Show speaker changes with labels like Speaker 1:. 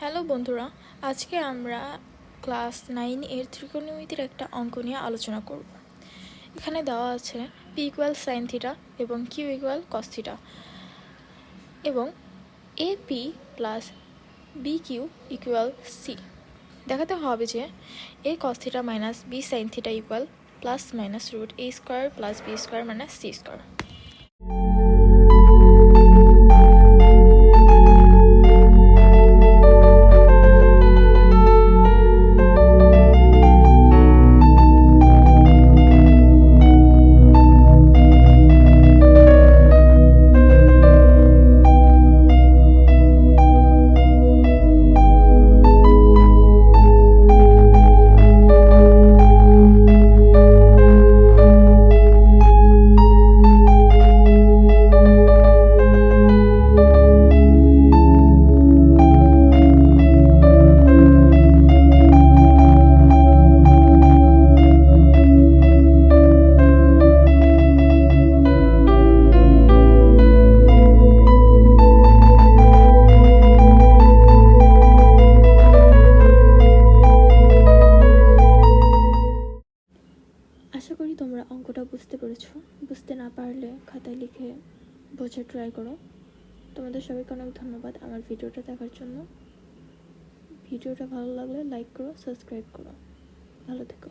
Speaker 1: Hello বন্ধুরা, আজকে আমরা ক্লাস 9 এর ত্রিকোণমিতির একটা অঙ্ক নিয়ে আলোচনা করব। এখানে দেওয়া আছে p ইকুয়াল সাইন থিটা এবং q ইকুয়াল কস থিটা এবং AP plus BQ equal C। দেখাতে হবে যে a cos theta minus b sine theta equal plus minus root a square plus b square minus c square. আশা করি তোমরা অঙ্কটা বুঝতে পেরেছো। বুঝতে না পারলে খাতায় লিখে বোঝার ট্রাই করো। তোমাদের সবাইকে অনেক ধন্যবাদ আমার ভিডিওটা দেখার জন্য। ভিডিওটা ভালো লাগলে লাইক করো, সাবস্ক্রাইব করো। ভালো থেকো।